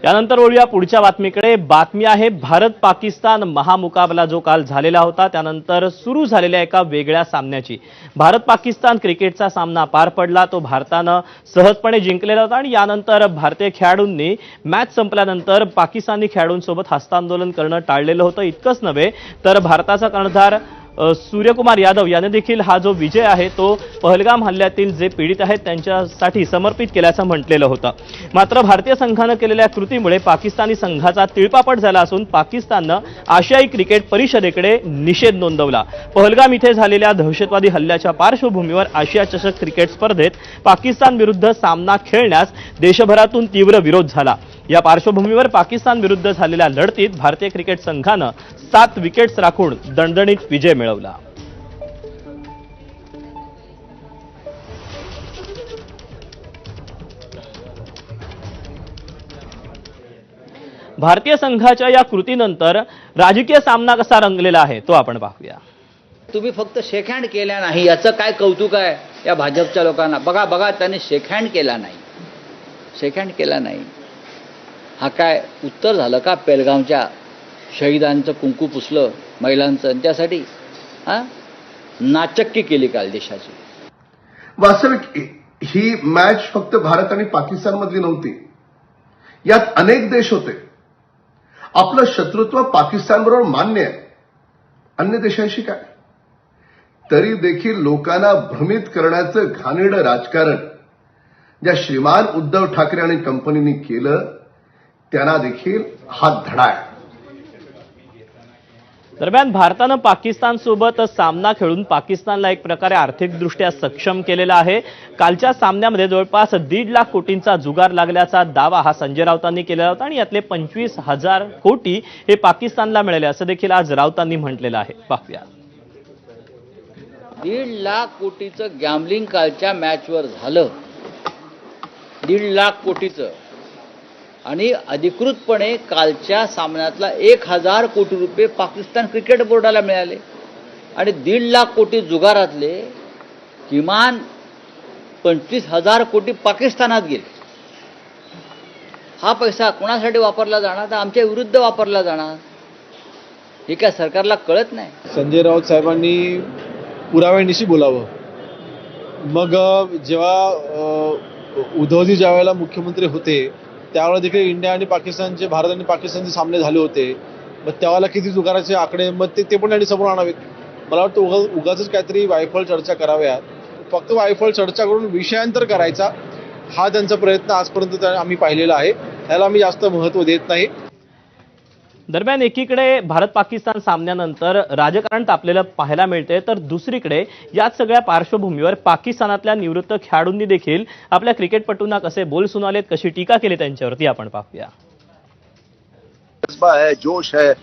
त्यानंतर वळूया पुढच्या बातमीकडे। बातमी आहे भारत पाकिस्तान महामुकाबला जो काल झालेला होता त्यानंतर सुरू झालेल्या एका वेगळ्या सामन्याची। भारत पाकिस्तान क्रिकेटचा सामना पार पडला, तो भारताने सहजपणे जिंकलेला होता आणि यानंतर भारतीय खेळाडूंनी मॅच संपल्यानंतर पाकिस्तानी खेळाडूंसोबत हस्तांदोलन करणं टाळलेलं होतं। इतकंच नव्हे तर भारताचा कर्णधार सूर्यकुमार यादव याने देखील हा जो विजय आहे तो पहलगाम हल्ल्यातील जे पीडित आहेत त्यांच्यासाठी समर्पित केल्याचं म्हटलेलं होतं। मात्र भारतीय संघाने केलेल्या कृतीमुळे पाकिस्तानी संघाचा तिळपापट झाला असून पाकिस्ताननं आशियाई क्रिकेट परिषदेकडे निषेध नोंदवला। पहलगाम इथे झालेल्या दहशतवादी हल्ल्याच्या पार्श्वभूमीवर आशिया चषक क्रिकेट स्पर्धेत पाकिस्तान विरुद्ध सामना खेळण्यास देशभरातून तीव्र विरोध झाला। या पार्श्वभूमीवर पाकिस्तान विरुद्ध झालेल्या लढतीत भारतीय क्रिकेट संघानं 7 विकेट्स राखून दणदणीत विजय मिळवला। भारतीय संघाच्या या कृतीनंतर राजकीय सामना कसा रंगलेला आहे तो आपण पाहूया। तुम्ही फक्त शेक हँड केल्या नाही याचं काय कौतुक आहे या भाजपच्या लोकांना। बघा बघा त्यांनी शेक हँड केला नाही, शेक हँड केला नाही। हा काय उत्तर झालं का पेलगामच्या शहीदांचं कुंकू पुसलं महिलांचं, त्यासाठी नाचक्की केली काल देशाची। वास्तविक ही मॅच फक्त भारत आणि पाकिस्तान मधली नव्हती, यात अनेक देश होते। आपलं शत्रुत्व पाकिस्तानबरोबर मान्य आहे, अन्य देशांशी काय? तरी देखील लोकांना भ्रमित करण्याचं घाणेरडं राजकारण ज्या श्रीमान उद्धव ठाकरे आणि कंपनीने केलं त्यांना देखील हा धडा आहे। दरम्यान भारतानं पाकिस्तान सोबत सामना खेळून पाकिस्तानला एक प्रकारे आर्थिकदृष्ट्या सक्षम केलेला आहे। कालच्या सामन्यामध्ये जवळपास 1.5 लाख कोटींचा जुगार लागल्याचा दावा हा संजय राऊतांनी केलेला होता आणि यातले 25,000 कोटी हे पाकिस्तानला मिळाले असं देखील आज राऊतांनी म्हटलेलं आहे। पाहूया। 1.5 लाख कोटीचं गॅम्बलिंग कालच्या मॅचवर झालं, 1.5 लाख कोटीचं। आणि अधिकृतपणे कालच्या सामन्यातला 1,000 कोटी रुपये पाकिस्तान क्रिकेट बोर्डाला मिळाले आणि 1.5 लाख कोटी जुगारातले किमान 25,000 कोटी पाकिस्तानात गेले। हा पैसा कोणासाठी वापरला जाणार? तर आमच्या विरुद्ध वापरला जाणार, हे काय सरकारला कळत नाही? संजय राऊत साहेबांनी पुराव्यानिशी बोलावं। मग जेव्हा उद्धवजी ज्यावेळेला मुख्यमंत्री होते त्यावेळेला देखील इंडिया आणि पाकिस्तानचे, भारत आणि पाकिस्तानचे सामने झाले होते। मग त्यावेळेला किती जुगाराचे आकडे मग ते पण त्यांनी समोर आणावेत। मला वाटतं उगाच काहीतरी वायफळ चर्चा कराव्यात, फक्त वायफळ चर्चा करून विषयांतर करायचा हा त्यांचा प्रयत्न आजपर्यंत आम्ही पाहिलेला आहे। त्याला आम्ही जास्त महत्त्व देत नाही। दरम्यान एकीकडे भारत पाकिस्तान सामन्यानंतर राजकारण तापलेलं पाहायला मिळते, तर दुसरीकडे याच सगळ्या पार्श्वभूमीवर पाकिस्तानातल्या निवृत्त खेळाडूंनी देखील आपल्या क्रिकेटपटूंना कसे बोल सुनावलेत, कशी टीका केली त्यांच्यावरती आपण पाहूया। जज्बा है, जोश है,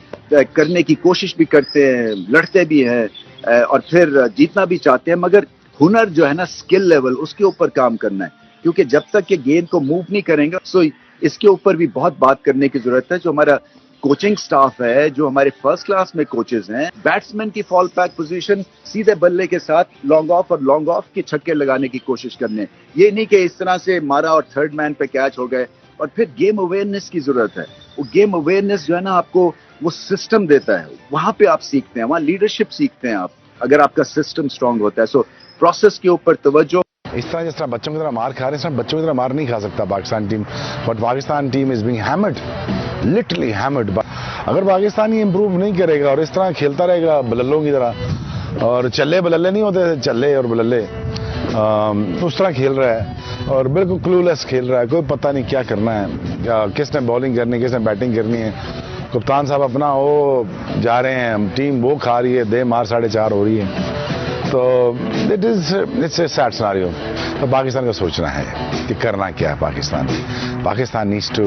करने की कोशिश भी करते हैं, लड़ते भी हैं और फिर जीतना भी चाहते हैं, मगर हुनर जो है ना, स्किल लेवल, उसके ऊपर काम करना है। क्योंकि जब तक ये गेंद को मूव नहीं करेंगे सो इसके ऊपर भी बहुत बात करने की जरूरत है। जो हमारा कोचिंग स्टाफ है, जो हमारे फर्स्ट क्लास में कोचेस हैं, बैट्समैन की फॉल बैक पोजीशन, सीधे बल्ले के साथ लॉन्ग ऑफ और लॉन्ग ऑफ के छक्के लगाने की कोशिश करने। ये नहीं कि इस तरह से मारा और थर्ड मैन पे कैच हो गए। और फिर गेम अवेयरनेस की जरूरत है। वो गेम अवेयरनेस जो है ना, आपको वो सिस्टम देता है, वहां पे आप सीखते हैं, वहां लीडरशिप सीखते हैं आप, अगर आपका सिस्टम स्ट्रांग होता है। सो प्रोसेस के ऊपर तवज्जो। इस तरह जिस तरह बच्चों की तरह मार खा रहे हैं, इस तरह बच्चों की तरह मार नहीं खा सकता Pakistan team. But Pakistan team is being hammered, literally hammered. अगर पाकिस्तान ये इंप्रूव नहीं करेगा और इस तरह खेलता रहेगा बल्लों की तरह, और चल्ले बल्ले नहीं होते, चल्ले और बल्ले उस तरह खेल रहा है और बिल्कुल क्लूलेस खेल रहा है। कोई पता नहीं क्या करना है, किसने बॉलिंग करनी है, किसने बैटिंग करनी है। कप्तान साहब अपना वो जा रहे हैं, टीम वो खा रही है, दे मार 4.5 हो रही है। तो इट्स ए सैड सिनेरियो। तो पाकिस्तान को सोचना है कि करना क्या है। Pakistan needs to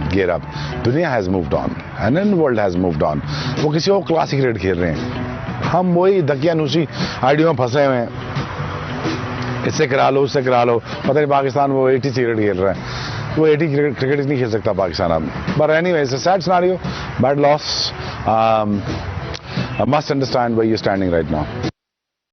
gear up. दुनिया has moved on and world has moved on. वो किसी और क्लासिक क्रिकेट खेल रहे हैं, हम वही धकियानुसी आइडियो में फंसे हुए हैं, इससे करा लो उससे करा लो। पता नहीं पाकिस्तान वो 80 क्रिकेट खेल रहा है, वो 80 क्रिकेट नहीं खेल सकता पाकिस्तान अब। But anyway it's a sad scenario, bad loss. Must understand where you standing right now.